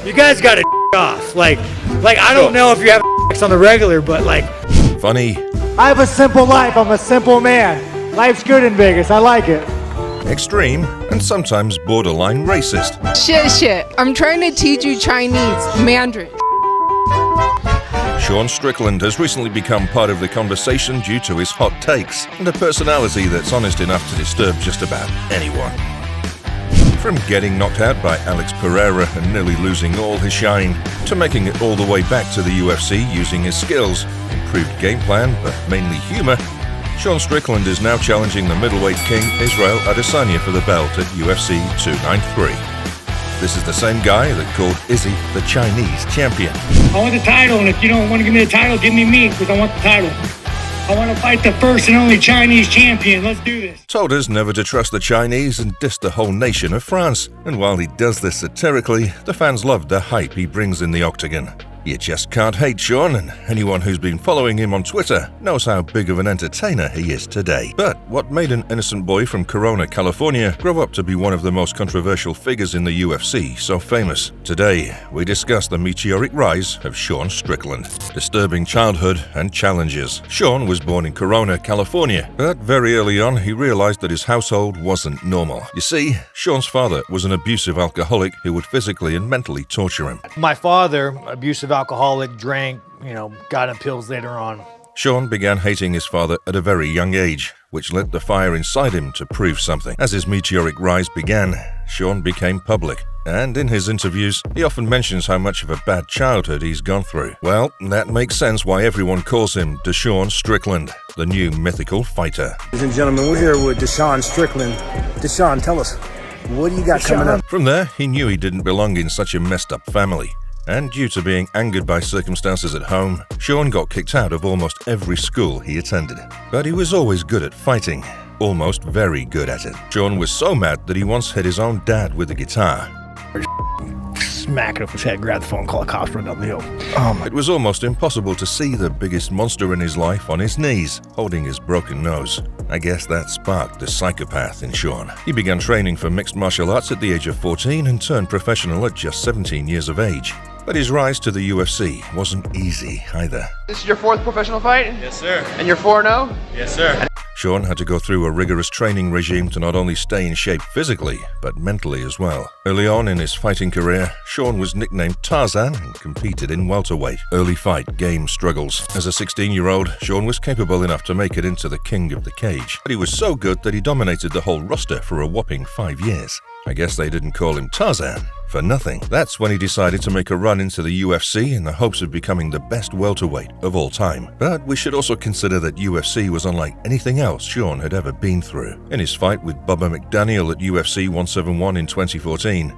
You guys gotta off. Like I don't know if you have on the regular, but like. Funny. I have a simple life. I'm a simple man. Life's good in Vegas. I like it. Extreme, and sometimes borderline racist. Shit. I'm trying to teach you Chinese, Mandarin. Sean Strickland has recently become part of the conversation due to his hot takes and a personality that's honest enough to disturb just about anyone. From getting knocked out by Alex Pereira and nearly losing all his shine, to making it all the way back to the UFC using his skills, improved game plan, but mainly humor, Sean Strickland is now challenging the middleweight king Israel Adesanya for the belt at UFC 293. This is the same guy that called Izzy the Chinese champion. I want the title, and if you don't want to give me the title, give me meat, because I want the title. I want to fight the first and only Chinese champion. Let's do this. Told us never to trust the Chinese and dissed the whole nation of France. And while he does this satirically, the fans love the hype he brings in the octagon. You just can't hate Sean, and anyone who's been following him on Twitter knows how big of an entertainer he is today. But what made an innocent boy from Corona, California, grow up to be one of the most controversial figures in the UFC so famous? Today, we discuss the meteoric rise of Sean Strickland, disturbing childhood and challenges. Sean was born in Corona, California, but very early on he realized that his household wasn't normal. You see, Sean's father was an abusive alcoholic who would physically and mentally torture him. My father, abusive alcoholic, drank, got in pills later on. Sean began hating his father at a very young age, which lit the fire inside him to prove something. As his meteoric rise began, Sean became public, and in his interviews, he often mentions how much of a bad childhood he's gone through. Well, that makes sense why everyone calls him Sean Strickland, the new mythical fighter. Ladies and gentlemen, we're here with Sean Strickland. Sean, tell us, what do you got coming up? From there, he knew he didn't belong in such a messed up family. And due to being angered by circumstances at home, Sean got kicked out of almost every school he attended. But he was always good at fighting, almost very good at it. Sean was so mad that he once hit his own dad with a guitar. Smack it up his head, grab the phone, call the cops, run down the hill. It was almost impossible to see the biggest monster in his life on his knees, holding his broken nose. I guess that sparked the psychopath in Sean. He began training for mixed martial arts at the age of 14 and turned professional at just 17 years of age. But his rise to the UFC wasn't easy either. This is your fourth professional fight? Yes, sir. And you're 4-0? Yes, sir. Sean had to go through a rigorous training regime to not only stay in shape physically, but mentally as well. Early on in his fighting career, Sean was nicknamed Tarzan and competed in welterweight. Early fight game struggles. As a 16-year-old, Sean was capable enough to make it into the king of the cage. But he was so good that he dominated the whole roster for a whopping 5 years. I guess they didn't call him Tarzan for nothing. That's when he decided to make a run into the UFC in the hopes of becoming the best welterweight of all time. But we should also consider that UFC was unlike anything else Sean had ever been through. In his fight with Bubba McDaniel at UFC 171 in 2014,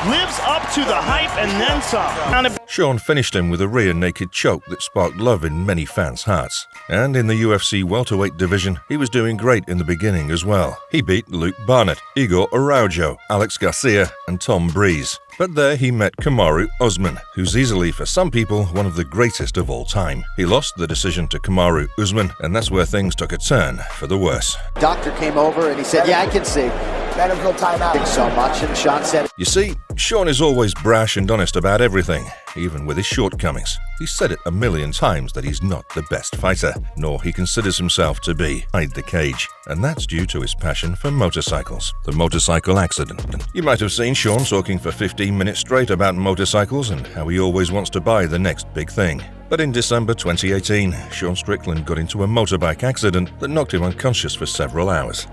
lives up to the hype and then some. Sean finished him with a rear naked choke that sparked love in many fans' hearts. And in the UFC welterweight division, he was doing great in the beginning as well. He beat Luke Barnett, Igor Araujo, Alex Garcia, and Tom Breeze. But there he met Kamaru Usman, who's easily, for some people, one of the greatest of all time. He lost the decision to Kamaru Usman, and that's where things took a turn for the worse. Doctor came over and he said, yeah, I can see. Medical timeout. Thanks so much, and Sean said, you see, Sean is always brash and honest about everything, even with his shortcomings. He's said it a million times that he's not the best fighter, nor he considers himself to be inside the cage. And that's due to his passion for motorcycles. The motorcycle accident. You might have seen Sean talking for 15 minutes straight about motorcycles and how he always wants to buy the next big thing. But in December 2018, Sean Strickland got into a motorbike accident that knocked him unconscious for several hours.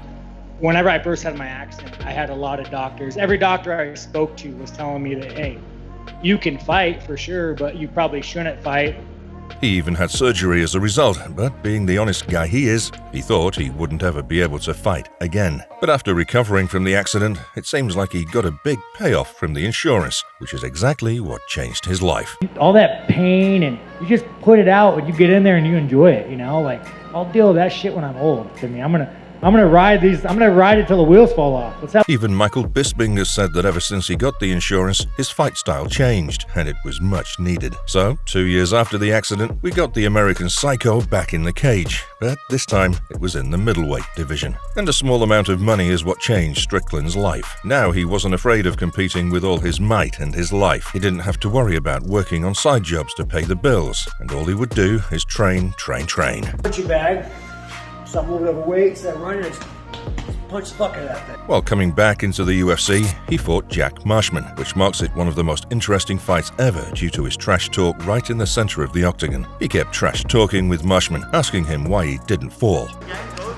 Whenever I first had my accident, I had a lot of doctors. Every doctor I spoke to was telling me that, hey, you can fight for sure, but you probably shouldn't fight. He even had surgery as a result, but being the honest guy he is, he thought he wouldn't ever be able to fight again. But after recovering from the accident, it seems like he got a big payoff from the insurance, which is exactly what changed his life. All that pain, and you just put it out when you get in there and you enjoy it, like, I'll deal with that shit when I'm old. I mean, I'm I'm gonna ride it till the wheels fall off. Let's have. Even Michael Bisping has said that ever since he got the insurance, his fight style changed, and it was much needed. So, 2 years after the accident, we got the American Psycho back in the cage, but this time it was in the middleweight division. And a small amount of money is what changed Strickland's life. Now he wasn't afraid of competing with all his might and his life. He didn't have to worry about working on side jobs to pay the bills, and all he would do is train. Put your bag. Stop moving over weights, that running, and punch the fuck out of that thing. While coming back into the UFC, he fought Jack Marshman, which marks it one of the most interesting fights ever due to his trash talk right in the center of the octagon. He kept trash talking with Marshman, asking him why he didn't fall.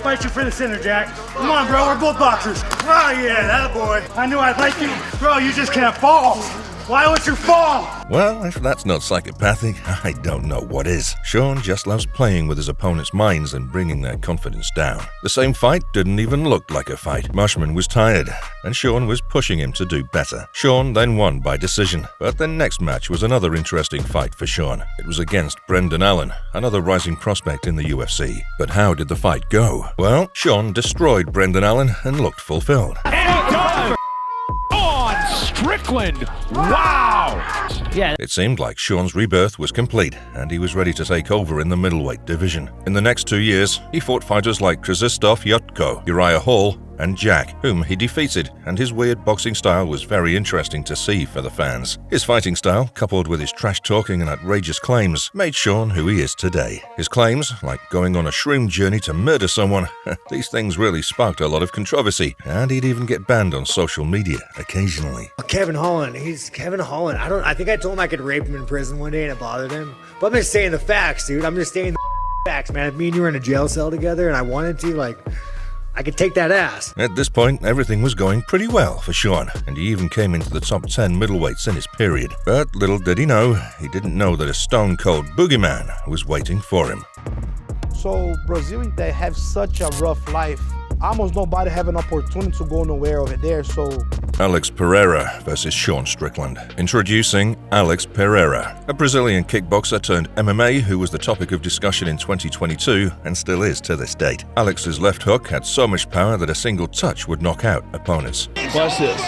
Fight you for the center, Jack. Come on, bro. We're both boxers. Oh, yeah, that boy. I knew I'd like you. Bro, you just can't fall. Why would you fall? Well, if that's not psychopathic, I don't know what is. Sean just loves playing with his opponent's minds and bringing their confidence down. The same fight didn't even look like a fight. Marshman was tired, and Sean was pushing him to do better. Sean then won by decision, but the next match was another interesting fight for Sean. It was against Brendan Allen, another rising prospect in the UFC. But how did the fight go? Well, Sean destroyed Brendan Allen and looked fulfilled. Strickland! Wow! Yeah. It seemed like Sean's rebirth was complete, and he was ready to take over in the middleweight division. In the next 2 years, he fought fighters like Krzysztof Jotko, Uriah Hall, and Jack, whom he defeated, and his weird boxing style was very interesting to see for the fans. His fighting style, coupled with his trash-talking and outrageous claims, made Sean who he is today. His claims, like going on a shroom journey to murder someone, these things really sparked a lot of controversy, and he'd even get banned on social media occasionally. Kevin Holland. He's Kevin Holland. I think I told him I could rape him in prison one day and it bothered him. But I'm just saying the facts, dude. I'm just saying the facts, man. If me and you were in a jail cell together and I wanted to, like, I could take that ass. At this point, everything was going pretty well for Sean, and he even came into the top 10 middleweights in his period. But little did he didn't know that a stone-cold boogeyman was waiting for him. So Brazilians, they have such a rough life. Almost nobody have an opportunity to go nowhere over there, so... Alex Pereira versus Sean Strickland. Introducing Alex Pereira, a Brazilian kickboxer turned MMA who was the topic of discussion in 2022 and still is to this date. Alex's left hook had so much power that a single touch would knock out opponents. Watch this.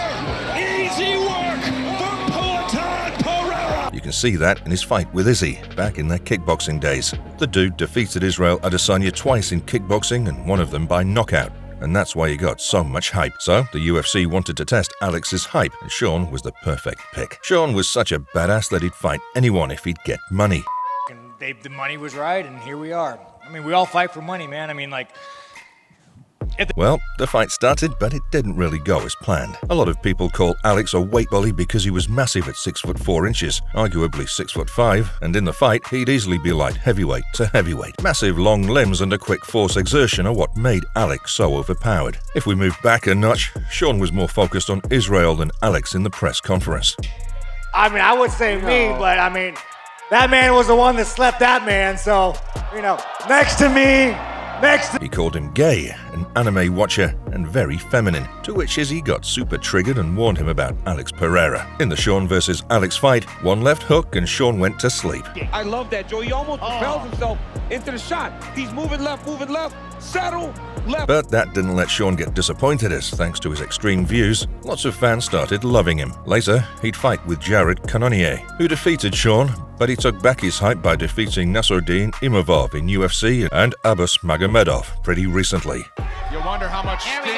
Easy work for Poatan Pereira. You can see that in his fight with Izzy back in their kickboxing days. The dude defeated Israel Adesanya twice in kickboxing and one of them by knockout. And that's why he got so much hype. So, the UFC wanted to test Alex's hype, and Sean was the perfect pick. Sean was such a badass that he'd fight anyone if he'd get money. The money was right, and here we are. I mean, we all fight for money, man. I mean, like... Well, the fight started, but it didn't really go as planned. A lot of people call Alex a weight bully because he was massive at 6'4", arguably 6'5", and in the fight, he'd easily be light heavyweight to heavyweight. Massive long limbs and a quick force exertion are what made Alex so overpowered. If we move back a notch, Sean was more focused on Israel than Alex in the press conference. I mean, I would say me, but I mean, that man was the one that slept that man, so, you know, next to me. He called him gay, an anime watcher, and very feminine, to which Izzy got super triggered and warned him about Alex Pereira. In the Sean versus Alex fight, one left hook and Sean went to sleep. I love that, Joe. He almost propelled himself into the shot. He's moving left, settle, left. But that didn't let Sean get disappointed as, thanks to his extreme views, lots of fans started loving him. Later, he'd fight with Jared Cannonier, who defeated Sean, but he took back his hype by defeating Nassourdine Imavov in UFC and Abbas Magomedov pretty recently. You wonder how much sting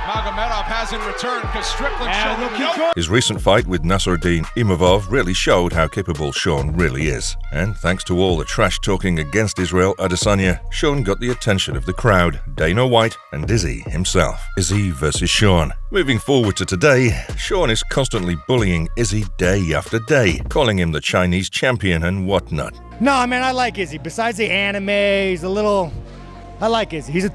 Magomedov has in return because Strickland showed His recent fight with Nassourdine Imavov really showed how capable Sean really is. And thanks to all the trash talking against Israel Adesanya, Sean got the attention of the crowd, Dana White, and Izzy himself. Izzy versus Sean. Moving forward to today, Sean is constantly bullying Izzy day after day, calling him the Chinese champion and whatnot. No, man, I like Izzy. Besides the anime, he's a little... I like Izzy. He's a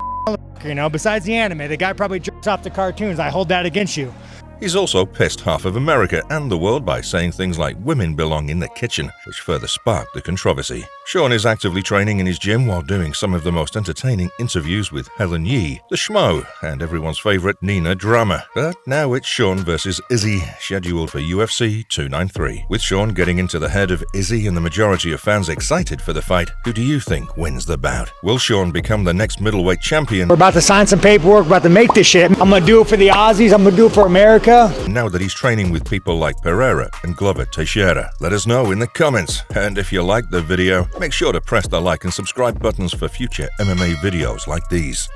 you know, besides the anime, the guy probably jerks off the cartoons. I hold that against you. He's also pissed half of America and the world by saying things like women belong in the kitchen, which further sparked the controversy. Sean is actively training in his gym while doing some of the most entertaining interviews with Helen Yee, the Schmo, and everyone's favorite Nina Drama. But now it's Sean versus Izzy, scheduled for UFC 293. With Sean getting into the head of Izzy and the majority of fans excited for the fight, who do you think wins the bout? Will Sean become the next middleweight champion? We're about to sign some paperwork, we're about to make this shit. I'm gonna do it for the Aussies, I'm gonna do it for America. Now that he's training with people like Pereira and Glover Teixeira. Let us know in the comments. And if you liked the video, make sure to press the like and subscribe buttons for future MMA videos like these.